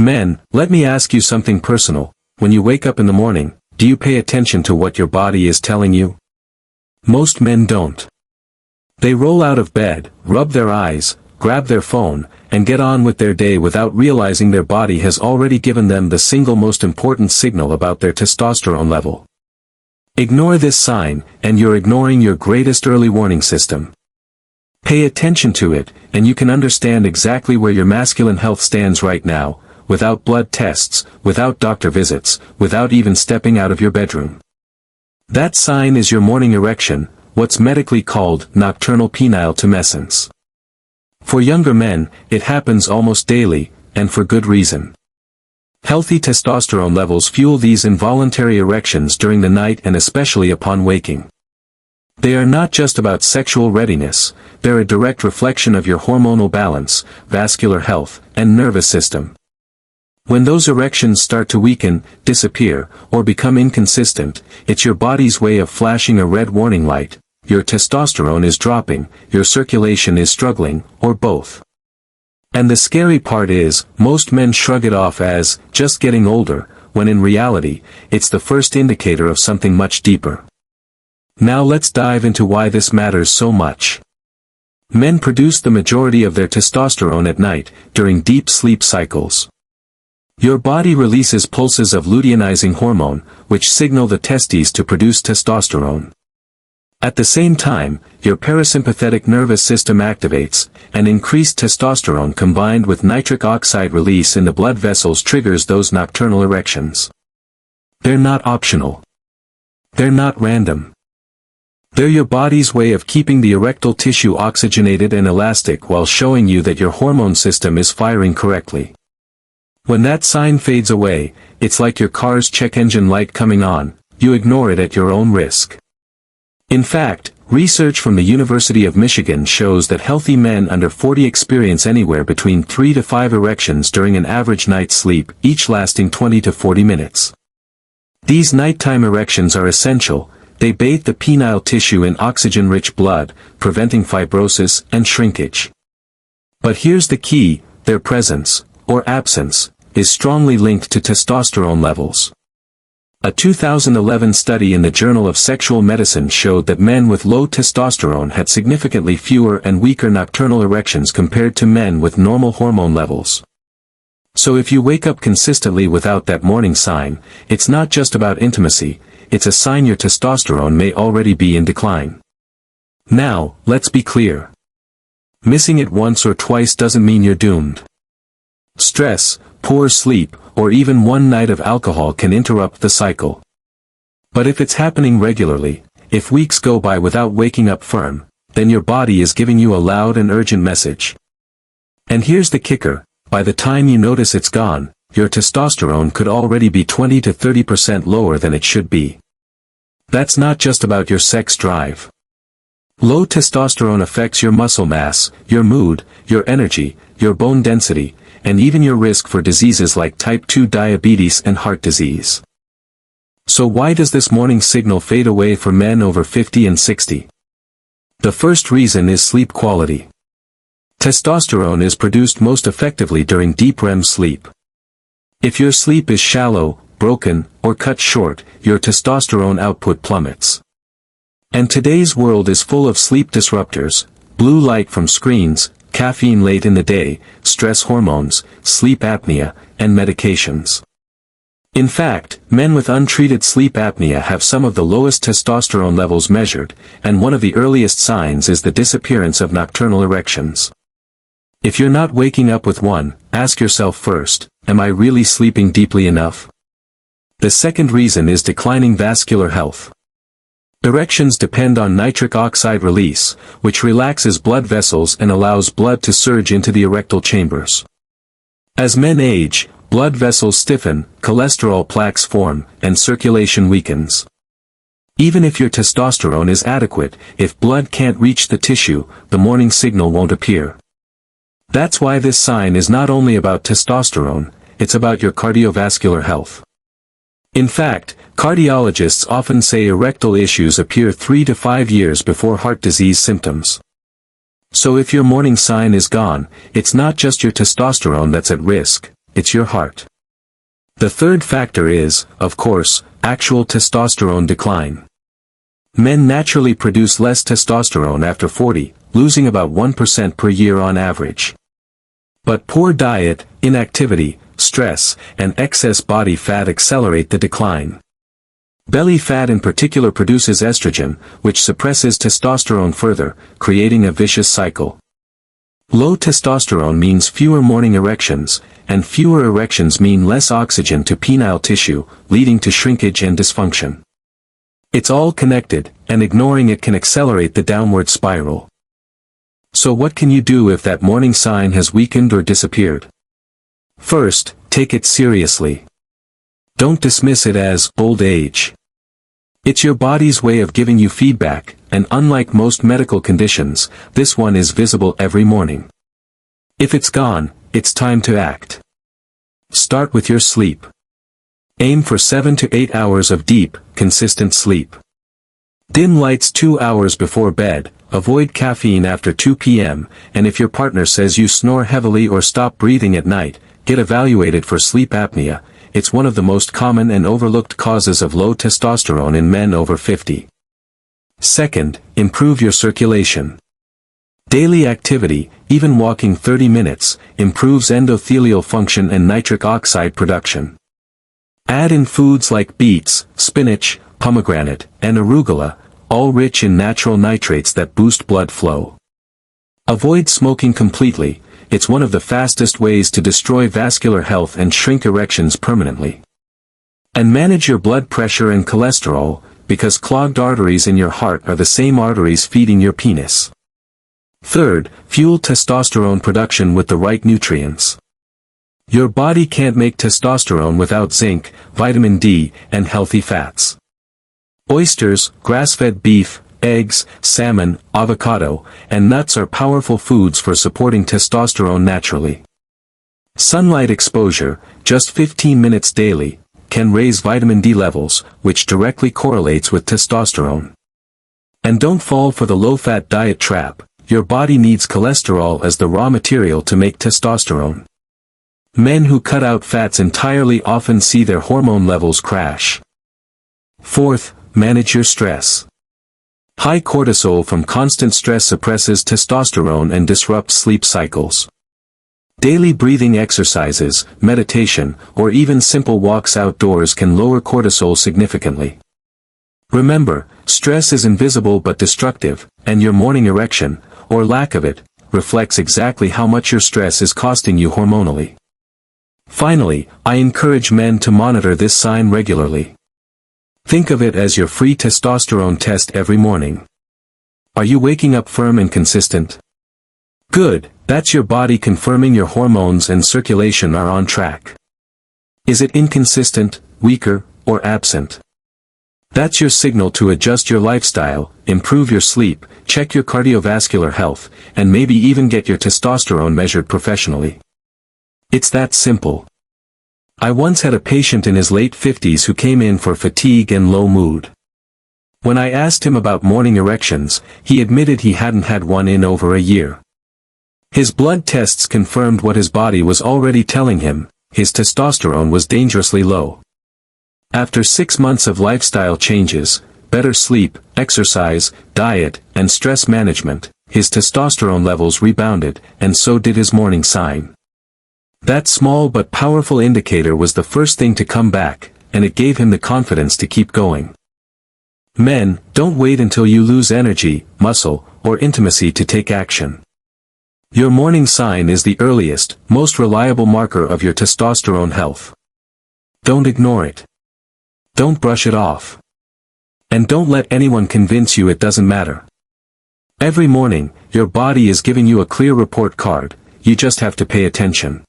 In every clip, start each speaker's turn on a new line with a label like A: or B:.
A: Men, let me ask you something personal. When you wake up in the morning, do you pay attention to what your body is telling you? Most men don't. They roll out of bed, rub their eyes, grab their phone, and get on with their day without realizing their body has already given them the single most important signal about their testosterone level. Ignore this sign, and you're ignoring your greatest early warning system. Pay attention to it, and you can understand exactly where your masculine health stands right now, without blood tests, without doctor visits, without even stepping out of your bedroom. That sign is your morning erection, what's medically called nocturnal penile tumescence. For younger men, it happens almost daily, and for good reason. Healthy testosterone levels fuel these involuntary erections during the night and especially upon waking. They are not just about sexual readiness, they're a direct reflection of your hormonal balance, vascular health, and nervous system. When those erections start to weaken, disappear, or become inconsistent, it's your body's way of flashing a red warning light. Your testosterone is dropping, your circulation is struggling, or both. And the scary part is, most men shrug it off as, just getting older, when in reality, it's the first indicator of something much deeper. Now let's dive into why this matters so much. Men produce the majority of their testosterone at night, during deep sleep cycles. Your body releases pulses of luteinizing hormone, which signal the testes to produce testosterone. At the same time, your parasympathetic nervous system activates, and increased testosterone combined with nitric oxide release in the blood vessels triggers those nocturnal erections. They're not optional. They're not random. They're your body's way of keeping the erectile tissue oxygenated and elastic while showing you that your hormone system is firing correctly. When that sign fades away, it's like your car's check engine light coming on, you ignore it at your own risk. In fact, research from the University of Michigan shows that healthy men under 40 experience anywhere between 3 to 5 erections during an average night's sleep, each lasting 20 to 40 minutes. These nighttime erections are essential. They bathe the penile tissue in oxygen-rich blood, preventing fibrosis and shrinkage. But here's the key, their presence, or absence, is strongly linked to testosterone levels. A 2011 study in the Journal of Sexual Medicine showed that men with low testosterone had significantly fewer and weaker nocturnal erections compared to men with normal hormone levels. So if you wake up consistently without that morning sign, it's not just about intimacy, it's a sign your testosterone may already be in decline. Now, let's be clear. Missing it once or twice doesn't mean you're doomed. Stress, poor sleep, or even one night of alcohol can interrupt the cycle. But if it's happening regularly, if weeks go by without waking up firm, then your body is giving you a loud and urgent message. And here's the kicker, by the time you notice it's gone, your testosterone could already be 20 to 30% lower than it should be. That's not just about your sex drive. Low testosterone affects your muscle mass, your mood, your energy, your bone density, and even your risk for diseases like type 2 diabetes and heart disease. So why does this morning signal fade away for men over 50 and 60? The first reason is sleep quality. Testosterone is produced most effectively during deep REM sleep. If your sleep is shallow, broken, or cut short, your testosterone output plummets. And today's world is full of sleep disruptors, blue light from screens, caffeine late in the day, stress hormones, sleep apnea, and medications. In fact, men with untreated sleep apnea have some of the lowest testosterone levels measured, and one of the earliest signs is the disappearance of nocturnal erections. If you're not waking up with one, ask yourself first, am I really sleeping deeply enough? The second reason is declining vascular health. Erections depend on nitric oxide release, which relaxes blood vessels and allows blood to surge into the erectile chambers. As men age, blood vessels stiffen, cholesterol plaques form, and circulation weakens. Even if your testosterone is adequate, if blood can't reach the tissue, the morning signal won't appear. That's why this sign is not only about testosterone, it's about your cardiovascular health. In fact, cardiologists often say erectile issues appear 3 to 5 years before heart disease symptoms. So if your morning sign is gone, it's not just your testosterone that's at risk, it's your heart. The third factor is, of course, actual testosterone decline. Men naturally produce less testosterone after 40, losing about 1% per year on average. But poor diet, inactivity, stress, and excess body fat accelerate the decline. Belly fat in particular produces estrogen, which suppresses testosterone further, creating a vicious cycle. Low testosterone means fewer morning erections, and fewer erections mean less oxygen to penile tissue, leading to shrinkage and dysfunction. It's all connected, and ignoring it can accelerate the downward spiral. So what can you do if that morning sign has weakened or disappeared? First, take it seriously. Don't dismiss it as old age. It's your body's way of giving you feedback, and unlike most medical conditions, this one is visible every morning. If it's gone, it's time to act. Start with your sleep. Aim for 7 to 8 hours of deep, consistent sleep. Dim lights 2 hours before bed, avoid caffeine after 2 p.m., and if your partner says you snore heavily or stop breathing at night, get evaluated for sleep apnea. It's one of the most common and overlooked causes of low testosterone in men over 50. Second, improve your circulation. Daily activity, even walking 30 minutes, improves endothelial function and nitric oxide production. Add in foods like beets, spinach, pomegranate, and arugula, all rich in natural nitrates that boost blood flow. Avoid smoking completely. It's one of the fastest ways to destroy vascular health and shrink erections permanently. And manage your blood pressure and cholesterol, because clogged arteries in your heart are the same arteries feeding your penis. Third, fuel testosterone production with the right nutrients. Your body can't make testosterone without zinc, vitamin D, and healthy fats. Oysters, grass-fed beef, eggs, salmon, avocado, and nuts are powerful foods for supporting testosterone naturally. Sunlight exposure, just 15 minutes daily, can raise vitamin D levels, which directly correlates with testosterone. And don't fall for the low-fat diet trap. Your body needs cholesterol as the raw material to make testosterone. Men who cut out fats entirely often see their hormone levels crash. Fourth, manage your stress. High cortisol from constant stress suppresses testosterone and disrupts sleep cycles. Daily breathing exercises, meditation, or even simple walks outdoors can lower cortisol significantly. Remember, stress is invisible but destructive, and your morning erection, or lack of it, reflects exactly how much your stress is costing you hormonally. Finally, I encourage men to monitor this sign regularly. Think of it as your free testosterone test every morning. Are you waking up firm and consistent? Good, that's your body confirming your hormones and circulation are on track. Is it inconsistent, weaker, or absent? That's your signal to adjust your lifestyle, improve your sleep, check your cardiovascular health, and maybe even get your testosterone measured professionally. It's that simple. I once had a patient in his late 50s who came in for fatigue and low mood. When I asked him about morning erections, he admitted he hadn't had one in over a year. His blood tests confirmed what his body was already telling him: his testosterone was dangerously low. After 6 months of lifestyle changes, better sleep, exercise, diet, and stress management, his testosterone levels rebounded, and so did his morning sign. That small but powerful indicator was the first thing to come back, and it gave him the confidence to keep going. Men, don't wait until you lose energy, muscle, or intimacy to take action. Your morning sign is the earliest, most reliable marker of your testosterone health. Don't ignore it. Don't brush it off. And don't let anyone convince you it doesn't matter. Every morning, your body is giving you a clear report card, you just have to pay attention.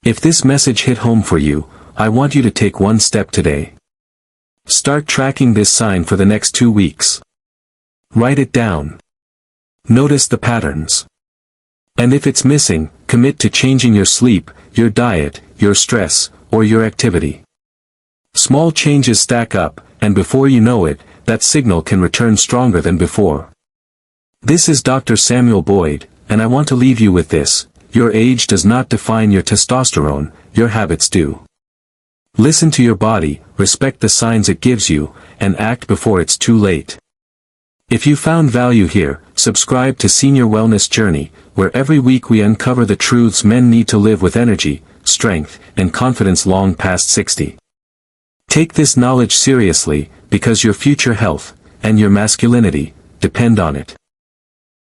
A: If this message hit home for you, I want you to take one step today. Start tracking this sign for the next 2 weeks. Write it down. Notice the patterns. And if it's missing, commit to changing your sleep, your diet, your stress, or your activity. Small changes stack up, and before you know it, that signal can return stronger than before. This is Dr. Samuel Boyd, and I want to leave you with this: your age does not define your testosterone, your habits do. Listen to your body, respect the signs it gives you, and act before it's too late. If you found value here, subscribe to Senior Wellness Journey, where every week we uncover the truths men need to live with energy, strength, and confidence long past 60. Take this knowledge seriously, because your future health, and your masculinity, depend on it.